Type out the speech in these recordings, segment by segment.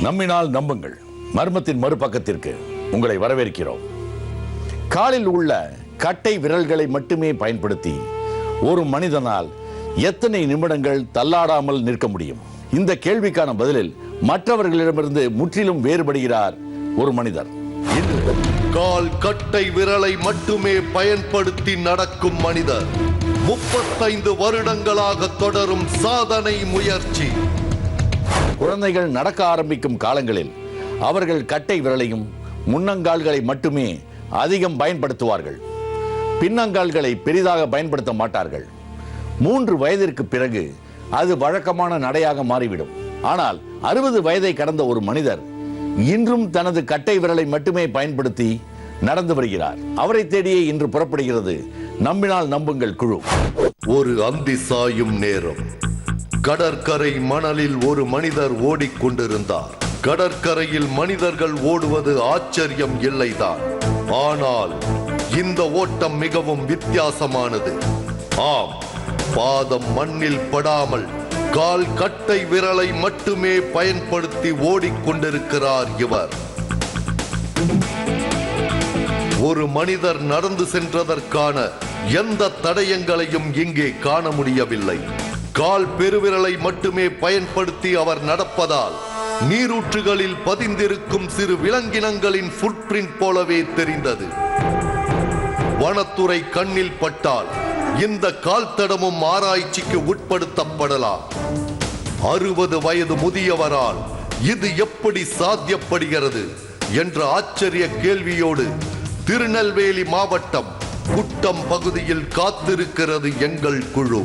நம்பினால் நம்புங்கள் மர்மத்தின் மறுபக்கத்திற்கு உங்களை வரவேற்கிறோம். காலில் உள்ள கட்டை விரல்களை மட்டுமே பயன்படுத்தி ஒரு மனிதனால் எத்தனை நிமிடங்கள் தள்ளாடாமல் நிற்க முடியும்? இந்த கேள்விக்கான பதிலில் மற்றவர்களிடமிருந்து முற்றிலும் வேறுபடுகிறார் ஒரு மனிதர். கால் கட்டை விரலை மட்டுமே பயன்படுத்தி நடக்கும் மனிதர் 35 வருடங்களாக தொடரும் சாதனை முயற்சி. குழந்தைகள் நடக்க ஆரம்பிக்கும் காலங்களில் அவர்கள் கட்டை விரலையும் முன்னங்கால்களை மட்டுமே அதிகம் பயன்படுத்துவார்கள். பின்னங்கால்களை பெரிதாக பயன்படுத்த மாட்டார்கள். 3 வயதிற்கு பிறகு அது வழக்கமான நடையாக மாறிவிடும். ஆனால் 60 வயதை கடந்த ஒரு மனிதர் இன்றும் தனது கட்டை விரலை மட்டுமே பயன்படுத்தி நடந்து வருகிறார். அவரை தேடியே இன்று புறப்படுகிறது நம்பினால் நம்புங்கள் குழு. ஒரு அந்தி சாயும் நேரம். கடற்கரை மணலில் ஒரு மனிதர் ஓடிக்கொண்டிருந்தார். கடற்கரையில் மனிதர்கள் ஓடுவது ஆச்சரியம் இல்லைதான். ஆனால் இந்த ஓட்டம் மிகவும் வித்தியாசமானது. ஆம், பாதம் மண்ணில் படாமல் கால் கட்டை விரலை மட்டுமே பயன்படுத்தி ஓடிக்கொண்டிருக்கிறார் இவர். ஒரு மனிதர் நடந்து சென்றதற்கான எந்த தடயங்களையும் இங்கே காண முடியவில்லை. கால் பெருவிரலை மட்டுமே பயன்படுத்தி அவர் நடப்பதால் நீரூற்றுகளில் பதிந்திருக்கும் சிறு விலங்கினங்களின் ஃபுட் பிரிண்ட் போலவே தெரிந்தது. வனத்துறை கண்ணில் பட்டால் இந்த கால் தடமும் ஆராய்ச்சிக்கு உட்படுத்தப்படலாம். 60 வயது முதியவரால் இது எப்படி சாத்தியப்படுகிறது என்ற ஆச்சரிய கேள்வியோடு திருநெல்வேலி மாவட்டம் குட்டம் பகுதியில் காத்திருக்கிறது எங்கள் குழு.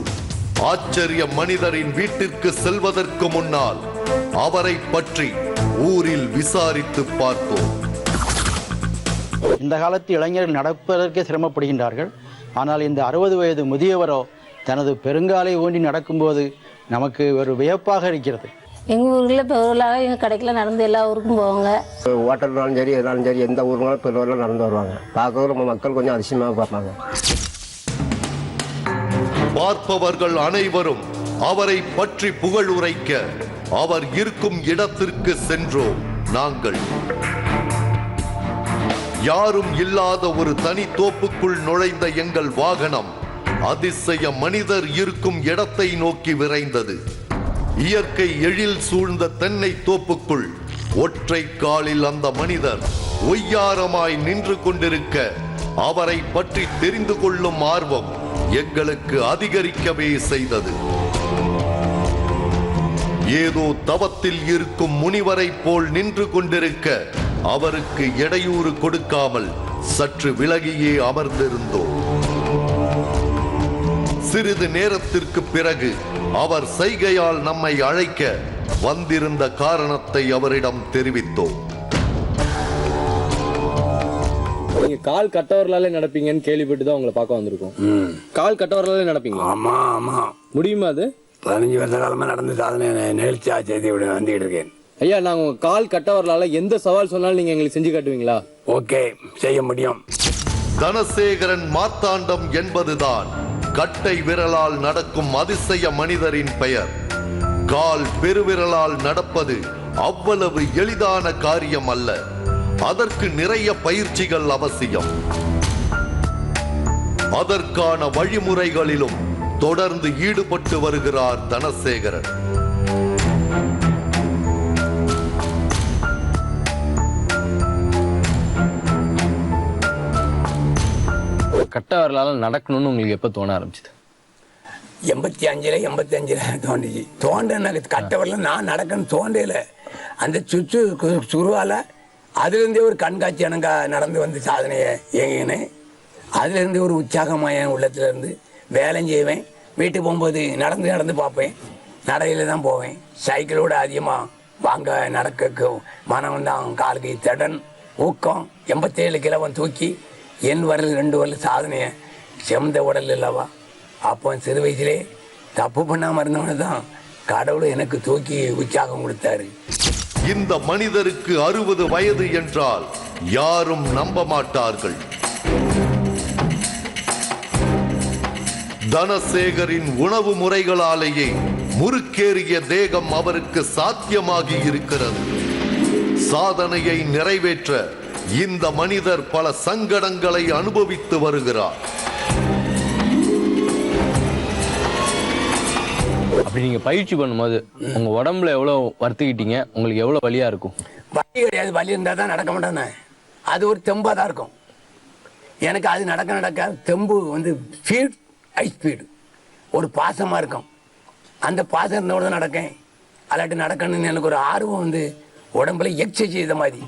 ஆச்சரிய மனிதரின் வீட்டிற்கு செல்வதற்கு முன்னால் அவரை பற்றி ஊரில் விசாரித்து பார்ப்போம். இந்த காலத்து இளைஞர்கள் நடப்பதற்கே சிரமப்படுகின்றார்கள். ஆனால் இந்த 60 வயது முதியவரோ தனது பெருங்காலை ஊண்டி நடக்கும்போது நமக்கு ஒரு வியப்பாக இருக்கிறது. எங்கள் ஊரில் பெருவலாக எங்கள் கடைக்கில் நடந்து எல்லா ஊருக்கும் போவாங்க. ஓட்டல்னாலும் சரி எதாலும் சரி எந்த ஊருனாலும் பெருவலாக நடந்து வருவாங்க. பார்க்கவும் நம்ம மக்கள் கொஞ்சம் அதிசயமாக பார்ப்பாங்க. பார்ப்பவர்கள் அனைவரும் அவரை பற்றி புகழ் உரைக்க அவர் இருக்கும் இடத்திற்கு சென்றோம். நாங்கள் யாரும் இல்லாத ஒரு தனி தோப்புக்குள் நுழைந்த எங்கள் வாகனம் அதிசய மனிதர் இருக்கும் இடத்தை நோக்கி விரைந்தது. இயற்கை எழில் சூழ்ந்த தென்னை தோப்புக்குள் ஒற்றை காலில் அந்த மனிதர் ஒய்யாரமாய் நின்று கொண்டிருக்க அவரை பற்றி தெரிந்து கொள்ளும் ஆர்வம் எங்களுக்கு அதிகரிக்கவே செய்தது. ஏதோ தவத்தில் இருக்கும் முனிவரை போல் நின்று கொண்டிருக்க அவருக்கு இடையூறு கொடுக்காமல் சற்று விலகியே அமர்ந்திருந்தோம். சிறிது நேரத்திற்கு பிறகு அவர் சைகையால் நம்மை அழைக்க வந்திருந்த காரணத்தை அவரிடம் தெரிவித்தோம். நீங்க கால் கட்டவர்களாலே நடப்பீங்கன்னு கேள்விப்பட்டு தான் உங்களை பார்க்க வந்திருக்கோம். கால் கட்டவர்களாலே நடப்பீங்க? ஆமா ஆமா. முடியுமா அது? 15 வருஷ காலமா நடந்த சாதனை நிகழ்ச்சியா செய்து வந்துட்டு இருக்கேன். ஐயா, நாங்க கால் கட்டவர்களால எந்த சவால் சொன்னாலும் நீங்க எங்களுக்கு செஞ்சு காட்டுவீங்களா? ஓகே, செய்ய முடியும். தனசேகரன் மார்த்தாண்டம் என்பதுதான் கட்டை விரலால் நடக்கும் அதிசய மனிதரின் பெயர். கால் பெருவிரலால் நடப்பது அவ்வளவு எளிதான காரியம் அல்ல. அதற்கு நிறைய பயிற்சிகள் அவசியம். அதற்கான வழிமுறைகளிலும் தொடர்ந்து ஈடுபட்டு வருகிறார் தனசேகரன். கட்டவர்களால நடக்கணும்னு உங்களுக்கு எப்ப தோண ஆரம்பிச்சது? 85 தோண்டிச்சு. தோண்ட கட்டவரில் நான் நடக்கணும்னு தோண்டையில அந்த சுருவால அதுலேருந்தே ஒரு கண்காட்சி எனக்கு நடந்து வந்து சாதனையை இயங்கினேன். அதுலேருந்து ஒரு உற்சாகமாக என் உள்ளத்துலேருந்து வேலையும் செய்வேன். வீட்டுக்கு போகும்போது நடந்து பார்ப்பேன். நடையில் தான் போவேன். சைக்கிளோடு அதிகமாக வாங்க நடக்க மனம் தான் காலுக்கு திடன் ஊக்கம். 87 கிலோவன் தூக்கி என் வரல் 2 வரல் சாதனையை செமந்த உடல் இல்லவா. அப்போ சிறு வயசுலே தப்பு பண்ணாமல் இருந்தவன தான் கடவுள் எனக்கு தூக்கி உற்சாகம் கொடுத்தாரு. இந்த மனிதருக்கு 60 வயது என்றால் யாரும் நம்ப மாட்டார்கள். தனசேகரின் உணவு முறைகளாலேயே முறுக்கேறிய தேகம் அவருக்கு சாத்தியமாகி இருக்கிறது. சாதனையை நிறைவேற்ற இந்த மனிதர் பல சங்கடங்களை அனுபவித்து வருகிறார். அப்படி நீங்க பயிற்சி பண்ணும்போது உங்க உடம்புல எவ்வளவு வருத்திக்கிட்டீங்க, உங்களுக்கு எவ்வளவு வலியா இருக்கும்? வலி கிடையாது, வலி இருந்தால் தான் நடக்க மாட்டேன்னு. அது ஒரு தெம்பாக தான் இருக்கும் எனக்கு. அது நடக்க தெம்பு வந்து ஸ்பீட், ஹை ஸ்பீடு, ஒரு பாசமாக இருக்கும். அந்த பாசம் இருந்தோட தான் நடக்கேன். அல்லாட்டி நடக்கணும்னு எனக்கு ஒரு ஆர்வம் வந்து உடம்புல எக்ஸசைஸ் செய்த மாதிரி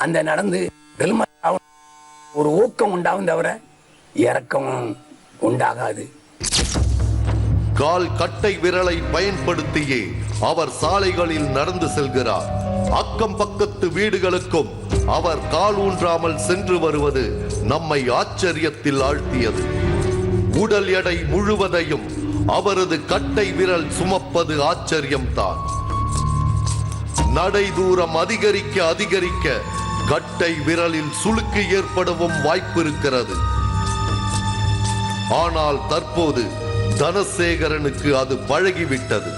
அந்த நடந்து ஒரு ஊக்கம் உண்டாகும், தவிர இறக்கம் உண்டாகாது. கால் கட்டை விரலை பயன்படுத்தியே அவர் சாலைகளில் நடந்து செல்கிறார். அக்கம் பக்கத்து வீடுகளுக்கும் அவர் கால் ஊன்றாமல் சென்று வருவது நம்மை ஆச்சரியத்தில் ஆழ்த்தியது. உடல் எடை முழுவதையும் அவரது கட்டை விரல் சுமப்பது ஆச்சரியம்தான். நடை தூரம் அதிகரிக்க அதிகரிக்க கட்டை விரலில் சுளுக்கு ஏற்படவும் வாய்ப்பு இருக்கிறது. ஆனால் தற்போது தனசேகரனுக்கு அது பழகிவிட்டது.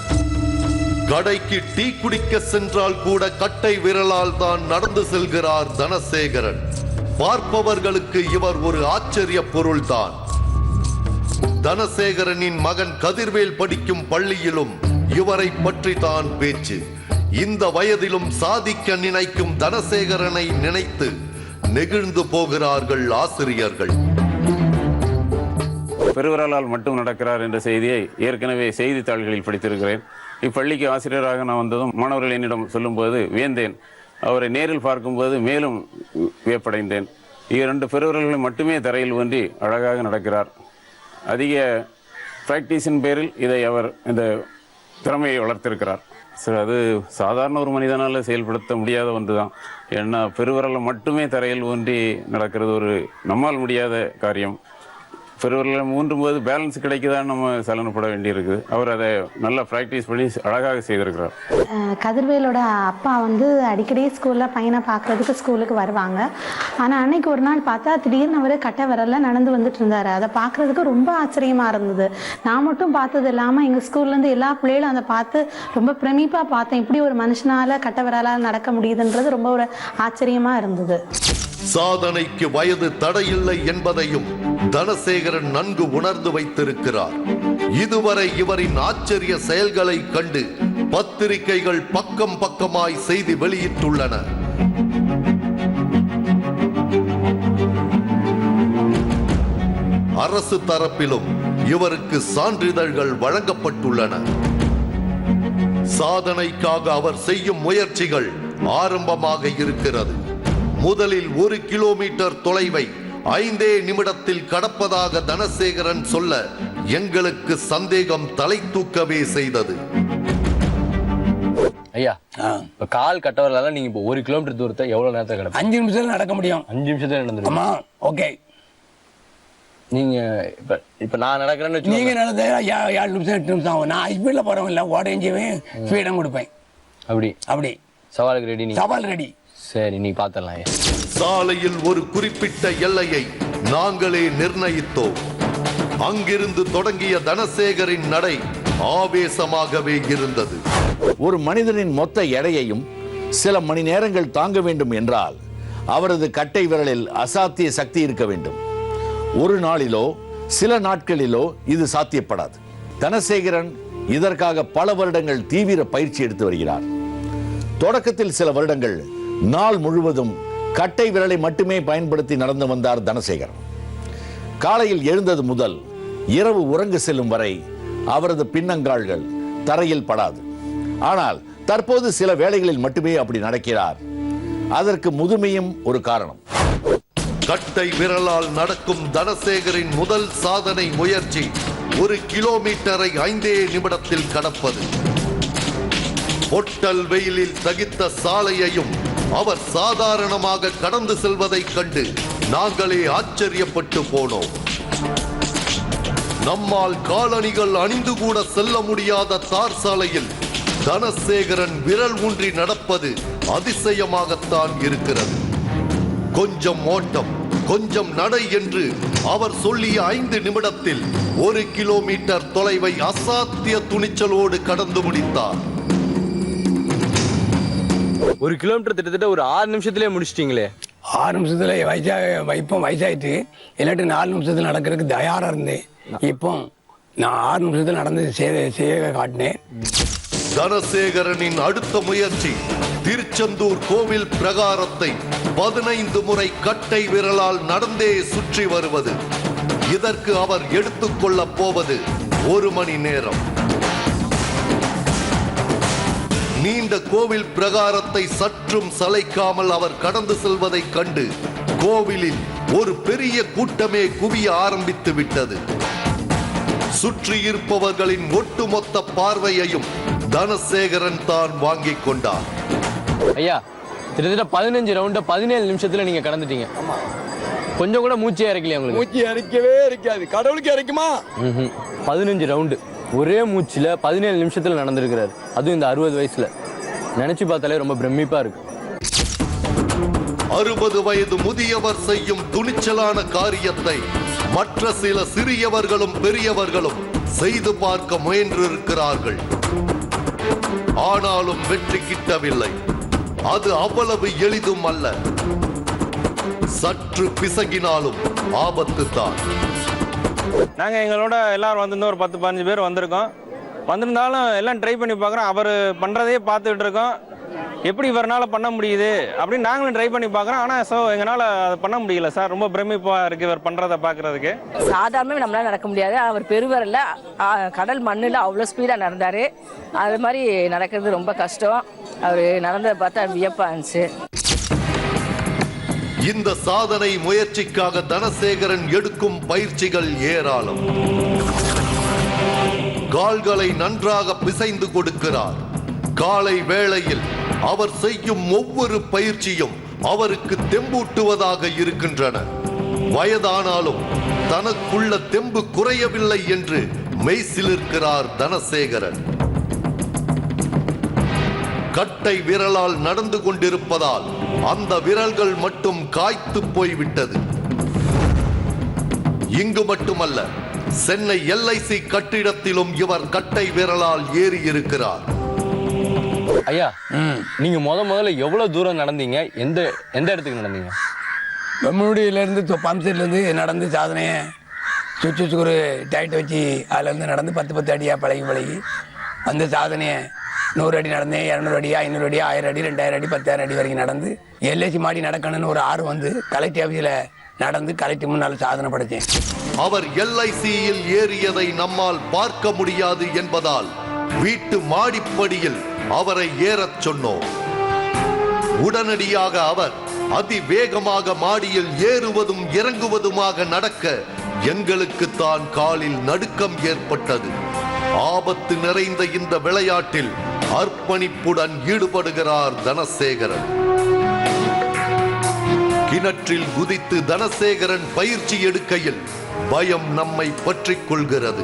கடைக்கு டீ குடிக்க சென்றால் கூட கட்டை விரலால் தான் நடந்து செல்கிறார் தனசேகரன். பார்ப்பவர்களுக்கு இவர் ஒரு ஆச்சரிய பொருள்தான். தனசேகரனின் மகன் கதிர்வேல் படிக்கும் பள்ளியிலும் இவரை பற்றி தான் பேச்சு. இந்த வயதிலும் சாதிக்க நினைக்கும் தனசேகரனை நினைத்து நெகிழ்ந்து போகிறார்கள் ஆசிரியர்கள். பெருவிரலால் மட்டும் நடக்கிறார் என்ற செய்தியை ஏற்கனவே செய்தித்தாள்களில் படித்திருக்கிறேன். இப்பள்ளிக்கு ஆசிரியராக நான் வந்ததும் மாணவர்கள் என்னிடம் சொல்லும்போது வியந்தேன். அவரை நேரில் பார்க்கும்போது மேலும் வியப்படைந்தேன். 2 பெருவிரல்களை மட்டுமே தரையில் ஊன்றி அழகாக நடக்கிறார். அதிக பிராக்டிஸின் பேரில் இதை அவர் இந்த திறமையை வளர்த்திருக்கிறார். சார், அது சாதாரண ஒரு மனிதனால் செயல்படுத்த முடியாத ஒன்று தான். ஏன்னா பெருவிரலை மட்டுமே தரையில் ஊன்றி நடக்கிறது ஒரு நம்மால் முடியாத காரியம். பெருவிரலை ஊன்றும் போது பேலன்ஸ் கிடைக்குதான்னு நம்ம சலனப்பட வேண்டியிருக்குது. அவர் அதை நல்லா ப்ராக்டிஸ் பண்ணி அழகாக செய்திருக்கிறார். கதிர்வேலோட அப்பா வந்து அடிக்கடி ஸ்கூலில் பையனை பார்க்குறதுக்கு ஸ்கூலுக்கு வருவாங்க. ஆனால் அன்னைக்கு ஒரு நாள் பார்த்தா திடீர்னு அவர் கட்டை விரல்ல நடந்து வந்துட்டு இருந்தார். அதை பார்க்குறதுக்கு ரொம்ப ஆச்சரியமாக இருந்தது. நான் மட்டும் பார்த்தது இல்லாமல் எங்கள் ஸ்கூல்லேருந்து எல்லா பிள்ளைகளும் அதை பார்த்து ரொம்ப பிரமிப்பாக பார்த்தேன். இப்படி ஒரு மனுஷனால் கட்டை விரலால் நடக்க முடியுதுன்றது ரொம்ப ஒரு ஆச்சரியமாக இருந்தது. சாதனைக்கு வயது தடையில்லை என்பதையும் தனசேகரன் நன்கு உணர்ந்து வைத்திருக்கிறார். இதுவரை இவரின் ஆச்சரிய செயல்களை கண்டு பத்திரிகைகள் பக்கம் பக்கமாய் செய்தி வெளியிட்டுள்ளன. அரசு தரப்பிலும் இவருக்கு சான்றிதழ்கள் வழங்கப்பட்டுள்ளன. சாதனைக்காக அவர் செய்யும் முயற்சிகள் ஆரம்பமாக இருக்கிறது. முதலில் 1 கிலோமீட்டர் தொலைவை 5 நிமிடத்தில் கடப்பதாக தனசேகரன் சொல்ல எங்களுக்கு சந்தேகம் தலை தூக்கவே செய்தது. ஐயா, இப்ப கால் கட்டவரலால நீங்க இப்போ 1 கிலோமீட்டர் தூரத்தை எவ்வளவு நேரத்தை கடப்பீங்க? 5 நிமிஷத்துல நடக்க முடியும். 5 நிமிஷத்துல நடந்துரும். ஆமா, ஓகே. நீங்க இப்ப நான் நடக்கிறேன்னு நீங்க நடந்த 7 நிமிஷம் 8 நிமிஷம் ஆகும். நான் ஸ்பீட்ல போறவங்க இல்ல, ஓடஞ்சுவேன், ஸ்பீடம் கொடுப்பேன். அப்படி சவாலுக்கு ரெடி? சவால் ரெடி. சரி, நீ பாத்திரலாம். சாலையில் ஒரு குறிப்பிட்ட எல்லையை நாங்களே நிர்ணயித்தோம். அங்கிருந்து தொடங்கிய தனசேகரின் நடை ஆவேசமாகவே இருந்தது. ஒரு மனிதனின் மொத்த எடையையும் சில மணி நேரங்கள் தாங்க வேண்டும் என்றால் அவரது கட்டை விரலில் அசாத்திய சக்தி இருக்க வேண்டும். ஒரு நாளிலோ சில நாட்களிலோ இது சாத்தியப்படாது. தனசேகரன் இதற்காக பல வருடங்கள் தீவிர பயிற்சி எடுத்து வருகிறார். தொடக்கத்தில் சில வருடங்கள் நாள் முழுவதும் கட்டை விரலை மட்டுமே பயன்படுத்தி நடந்து வந்தார் தனசேகரன். காலையில் எழுந்தது முதல் இரவு உறங்க செல்லும் வரை அவரது பின்னங்கால்கள் தரையில் படாது. ஆனால் தற்போது சில வேளைகளில் மட்டுமே அப்படி நடக்கிறார். அதற்கு முதுமையும் ஒரு காரணம். கட்டை விரலால் நடக்கும் தனசேகரின் முதல் சாதனை முயற்சி 1 கிலோமீட்டரை 5 நிமிடத்தில் கடப்பது. பொட்டல் வெயிலில் தகித்த சாலையையும் அவர் சாதாரணமாக கடந்து செல்வதை கண்டு நாங்களே ஆச்சரியப்பட்டு போனோம். நம்மால் காலணிகள் அணிந்து கூட செல்ல முடியாத தார் சாலையில் தனசேகரன் விரல் ஊன்றி நடப்பது அதிசயமாகத்தான் இருக்கிறது. கொஞ்சம் ஓட்டம், கொஞ்சம் நடை என்று அவர் சொல்லிய 5 நிமிடத்தில் 1 கிலோமீட்டர் தொலைவை அசாத்திய துணிச்சலோடு கடந்து முடித்தார். 1 கிலோமீட்டர் கிட்டத்தட்ட ஒரு 6 நிமிஷத்திலே முடிச்சிட்டீங்களே. 6 நிமிஷத்துல இப்போ வயசாயிட்டு இல்லாட்டி 4 நிமிஷத்துல நடக்கிறதுக்கு தயாரா இருந்தேன். இப்போ நான் 6 நிமிஷத்துல நடந்து செய்ய காட்டினேன். தனசேகரனின் அடுத்த முயற்சி திருச்செந்தூர் கோவில் பிரகாரத்தை 15 முறை கட்டை விரலால் நடந்தே சுற்றி வருவது. இதற்கு அவர் எடுத்துக்கொள்ளப் போவது 1 மணி நேரம். நீண்ட கோவில் பிரகாரத்தை சற்றும் சளைக்காமல் அவர் கடந்து செல்வதைக் கண்டு கோவிலில் ஒரு பெரிய கூட்டமே குவிய ஆரம்பித்து விட்டது. சுற்றி இருப்பவர்களின் ஒட்டுமொத்த பார்வையையும் தனசேகரன் தான் வாங்கிக் கொண்டார். ஐயா, கிட்டத்தட்ட 15 ரவுண்ட 17 நிமிஷத்துல நீங்க கடந்துட்டீங்க. கொஞ்சம் கூட மூச்சே இறக்கலையா உங்களுக்கு? மூச்சு இறக்கவே இருக்காது, கடவுளுக்கு இறக்குமா? 15 ரவுண்டு ஒரே மூச்சுல 17 நிமிஷத்துல நடந்திருக்கிறாரு. அதுவும் இந்த 60 வயசுல. நினைச்சு பார்த்தாலே ரொம்ப பிரமிப்பா இருக்கு. 60 வயது முதியவர் செய்யும் துணிச்சலான காரியத்தை மற்ற சில சிறியவர்களும் பெரியவர்களும் செய்து பார்க்க முயன்றிருக்கிறார்கள். ஆனாலும் வெற்றி கிட்டவில்லை. அது அவ்வளவு எளிதும் அல்ல. சற்று பிசகினாலும் ஆபத்து தான். நாங்கள் எங்களோட எல்லாரும் வந்திருந்தோம், ஒரு 10-15 பேர் வந்திருக்கோம். வந்திருந்தாலும் எல்லாம் ட்ரை பண்ணி பார்க்குறோம். அவர் பண்ணுறதே பார்த்துக்கிட்டு இருக்கோம். எப்படி இவரால் பண்ண முடியுது அப்படின்னு நாங்களும் ட்ரை பண்ணி பார்க்குறோம். ஆனால் எங்களால் அதை பண்ண முடியல சார். ரொம்ப பிரமிப்பாக இருக்குது இவர் பண்ணுறதை பார்க்குறதுக்கு. சாதாரணமே நம்மளால நடக்க முடியாது. அவர் பெருவரில் கடல் மண்ணில் அவ்வளோ ஸ்பீடாக நடந்தார். அது மாதிரி நடக்கிறது ரொம்ப கஷ்டம். அவர் நடந்ததை பார்த்தா வியப்பாக இருந்துச்சு. இந்த சாதனை முயற்சிக்காக தனசேகரன் எடுக்கும் பயிற்சிகள் ஏராளம். கால்களை நன்றாக பிசைந்து கொடுக்கிறார். காலை வேளையில் அவர் செய்யும் ஒவ்வொரு பயிற்சியும் அவருக்கு தெம்பூட்டுவதாக இருக்கின்றன. வயதானாலும் தனக்குள்ள தெம்பு குறையவில்லை என்று மெய்சிலிருக்கிறார் தனசேகரன். கட்டை விரலால் நடந்து கொண்டிருப்பதால் அந்த விரல்கள் மட்டும் காய்த்து போய்விட்டது. இங்கு மட்டுமல்ல, சென்னை LIC கட்டிடத்திலும் இவர் கட்டை விரலால் ஏறி இருக்கிறார். ஐயா, நீங்க முதல்ல எவ்வளவு தூரம் நடந்தீங்க? எந்த இடத்துக்கு நடந்தீங்க? வெம்மனுடியிலேருந்து பம்செட்லேருந்து நடந்து சாதனையை சுற்றி ஒரு டைட் வச்சு அதுலேருந்து நடந்து 10 அடியாக பழகி அந்த சாதனையை 100 அடி நடந்தேன், 200 அடி, 500 அடி, 1000 அடி, 2000 அடி, 10,000 அடி வரைக்கும் நடந்து LIC மாடி நடக்கணும்னு ஒரு ஆர்வம் வந்து கலெக்டர் ஆஃபீஸில் நடந்து கலெக்டர் முன்னால் சாதனை படைத்தேன். அவர் LICயில் ஏறியதை நம்மால் பார்க்க முடியாது என்பதால் வீட்டு மாடிப்படியில் அவரை ஏறச் சொன்னோம். உடனடியாக அவர் அதிவேகமாக மாடியில் ஏறுவதும் இறங்குவதுமாக நடக்க எங்களுக்கு தான் காலில் நடுக்கம் ஏற்பட்டது. ஆபத்து நிறைந்த இந்த விளையாட்டில் அர்ப்பணிப்புடன் ஈடுபடுகிறார் தனசேகரன். கிணற்றில் குதித்து தனசேகரன் பயிற்சி எடுக்கையில் பயம் நம்மை பற்றிக் கொள்கிறது.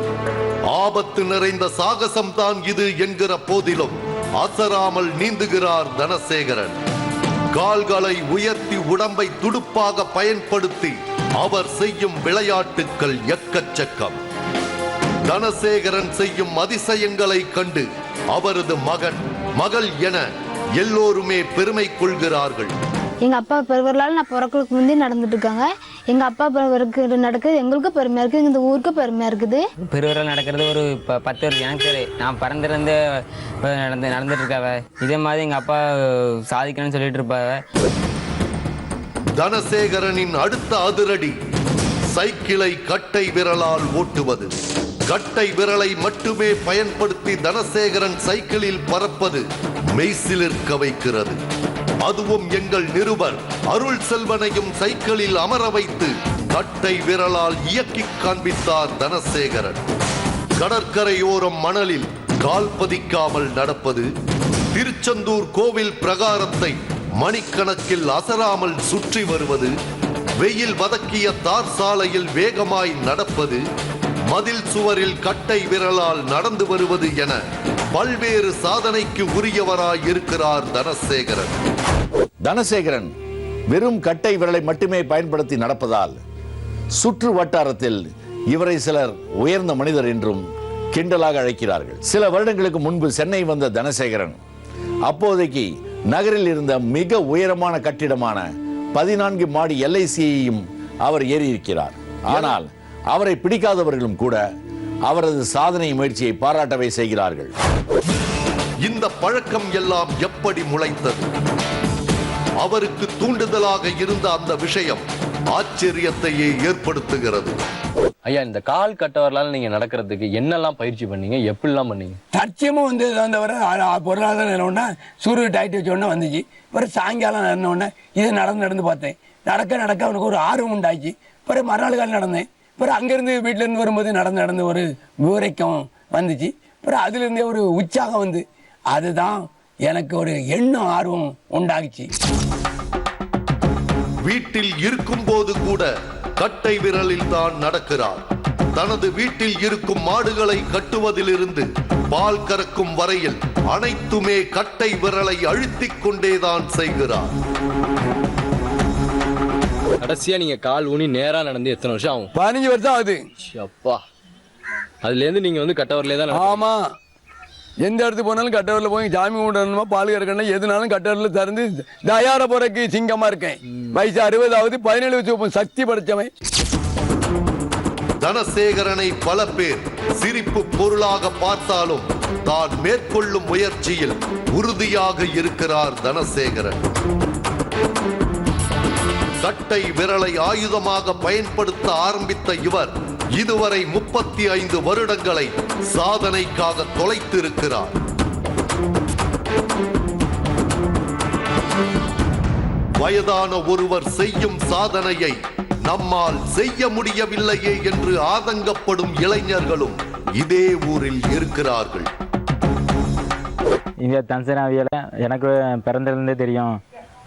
ஆபத்து நிறைந்த சாகசம் தான் இது என்கிற போதிலும் அசராமல் நீந்துகிறார் தனசேகரன். கால்களை உயர்த்தி உடம்பை துடுப்பாக பயன்படுத்தி அவர் செய்யும் விளையாட்டுக்கள் எக்கச்சக்கம். தனசேகரன் செய்யும் அதிசயங்களை கண்டு அவரது மகள் என எல்லோருமே பெருமை கொள்கிறார்கள். எங்கள் அப்பா பெருவர்களால் நான் பிறக்கிறதுக்கு முந்தைய நடந்துட்டு இருக்காங்க. எங்கள் அப்பா பெருவருக்கு நடக்குது, எங்களுக்கும் பெருமையாக இருக்குது, இந்த ஊருக்கு பெருமையாக இருக்குது. பெருவர்கள் நடக்கிறது ஒரு 10 வருஷம் எனக்கு சரி. நான் பிறந்திருந்து நடந்துட்டு இருக்காவ. இதே மாதிரி எங்கள் அப்பா சாதிக்கணும்னு சொல்லிட்டு இருப்பாவ. தனசேகரனின் அடுத்த அதிரடி சைக்கிளை கட்டை விரலால் ஓட்டுவது. கட்டை விரலை மட்டுமே பயன்படுத்தி தனசேகரன் சைக்கிளில் பறப்பது மெய்சிலிருக்க வைக்கிறது. அதுவும் எங்கள் நிருபர் அருள் செல்வனையும் சைக்கிளில் அமர வைத்து கட்டை விரலால் இயக்கி காண்பித்தார் தனசேகரன். கடற்கரையோரம் மணலில் கால் பதிக்காமல் நடப்பது, திருச்செந்தூர் கோவில் பிரகாரத்தை மணிக்கணக்கில் அசராமல் சுற்றி வருவது, வெயில் வதக்கிய தார் சாலையில் வேகமாய் நடப்பது, மதில் சுவரில் கட்டை விரலால் நடந்து வருவது என பல்வேறு சாதனைக்கு உரியவராய் இருக்கிறார் தனசேகரன். தனசேகரன் வெறும் கட்டை விரலை மட்டுமே பயன்படுத்தி நடப்பதால் சுற்று வட்டாரத்தில் இவரை சிலர் உயர்ந்த மனிதர் என்றும் கிண்டலாக அழைக்கிறார்கள். சில வருடங்களுக்கு முன்பு சென்னை வந்த தனசேகரன் அப்போதைக்கு நகரில் இருந்த மிக உயரமான கட்டிடமான 14 மாடி LICயையும் அவர் ஏறியிருக்கிறார். ஆனால் அவரை பிடிக்காதவர்களும் கூட அவரது சாதனை முயற்சியை பாராட்டவே செய்கிறார்கள். இந்த பழக்கம் எல்லாம் எப்படி முளைத்தது? அவருக்கு தூண்டுதலாக இருந்த அந்த விஷயம் ஆச்சரியத்தையே ஏற்படுத்துகிறது. ஐயா, இந்த கால் கட்டவரலால் நீங்க நடக்கிறதுக்கு என்னெல்லாம் பயிற்சி பண்ணீங்க, எப்படிலாம் பண்ணீங்க? தற்சயமும் வந்து வந்தவரை பொருளாதார நிலவுன்னா சூரிய டைட் வச்சோடனே வந்துச்சு. பிறகு சாயங்காலம் நடந்தோடனே இது நடந்து பார்த்தேன். நடக்க அவனுக்கு ஒரு ஆர்வம் உண்டாச்சு. பிறகு மறுநாள் காலம் நடந்தேன். பிறகு அங்கேருந்து வீட்டிலேருந்து வரும்போது நடந்து ஒரு விவரைக்கம் வந்துச்சு. பிறகு அதுலேருந்தே ஒரு உற்சாகம் வந்து அதுதான் எனக்கு ஒரு எண்ணம் ஆர்வம் உண்டாகிச்சு. வீட்டில் இருக்கும் போது கூட கட்டை விரலில் தான் நடக்கிறார். தனது வீட்டில் இருக்கும் மாடுகளை கட்டுவதிலிருந்து பால் கறக்கும் வரையில் அனைத்துமே கட்டை விரலை அழுத்திக் கொண்டேதான் செய்கிறார். கடைசியா நீங்க கால் ஊனி நேரா நடந்து எத்தனை வருஷம் ஆகும்? 15 வருஷம் ஆகுது. அப்பா, அதுல இருந்து நீங்க வந்து கட்டவரிலே தான்? ஆமா, எந்த இடத்துக்கு போனாலும் கட்டவரில் போய் சாமி கும்பிடணுமா, பால் கறக்கணும், எதுனாலும் கட்டவரில் திறந்து தயார போறக்கு சிங்கமா இருக்கேன். வயசு 60 ஆகுது. 17 வச்சு சக்தி படைச்சவன். தனசேகரனை பல பேர் சிரிப்பு பொருளாக பார்த்தாலும் தான் மேற்கொள்ளும் முயற்சியில் உறுதியாக இருக்கிறார் தனசேகரன். கட்டை விரலை ஆயுதமாக பயன்படுத்த ஆரம்பித்த இவர் இதுவரை 35 வருடங்களை சாதனைக்காக தொலைத்திருக்கிறார். வயதான ஒருவர் செய்யும் சாதனையை நம்மால் செய்ய முடியவில்லையே என்று ஆதங்கப்படும் இளைஞர்களும் இதே ஊரில் இருக்கிறார்கள். இந்த தன்சனாவியில் எனக்கு பிறந்திருந்தே தெரியும்.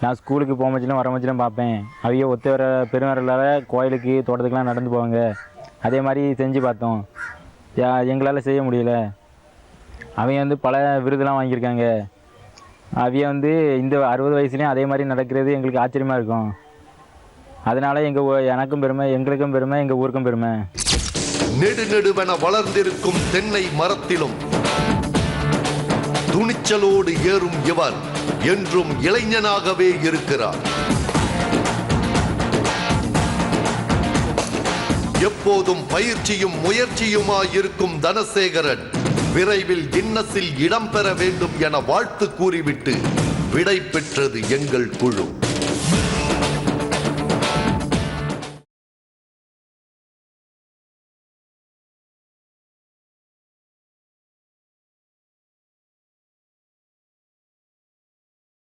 நான் ஸ்கூலுக்கு போகும்போதுலாம் வரும்போதுலாம் பார்ப்பேன். அவங்க ஒத்த வர பெருவரலால் கோயிலுக்கு தோட்டத்துக்கெலாம் நடந்து போவாங்க. அதே மாதிரி செஞ்சு பார்த்தோம். எங்களால் செய்ய முடியல. அவங்க வந்து பல விருதுலாம் வாங்கியிருக்காங்க. அவங்க வந்து இந்த 60 வயசுலேயும் அதே மாதிரி நடக்கிறது எங்களுக்கு ஆச்சரியமாக இருக்கும். அதனால எனக்கும் பெருமை, எங்களுக்கும் பெருமை, எங்கள் ஊருக்கும் பெருமை. நெடுநெடுவென வளர்ந்திருக்கும் தென்னை மரத்திலும் துணிச்சலோடு ஏறும் இவர் என்றும் இளைஞனாகவே இருக்கிறார். எப்போதும் பயிற்சியும் முயற்சியுமாயிருக்கும் தனசேகரன் விரைவில் கின்னஸில் இடம்பெற வேண்டும் என வாழ்த்து கூறிவிட்டு விடை பெற்றது எங்கள் குழு.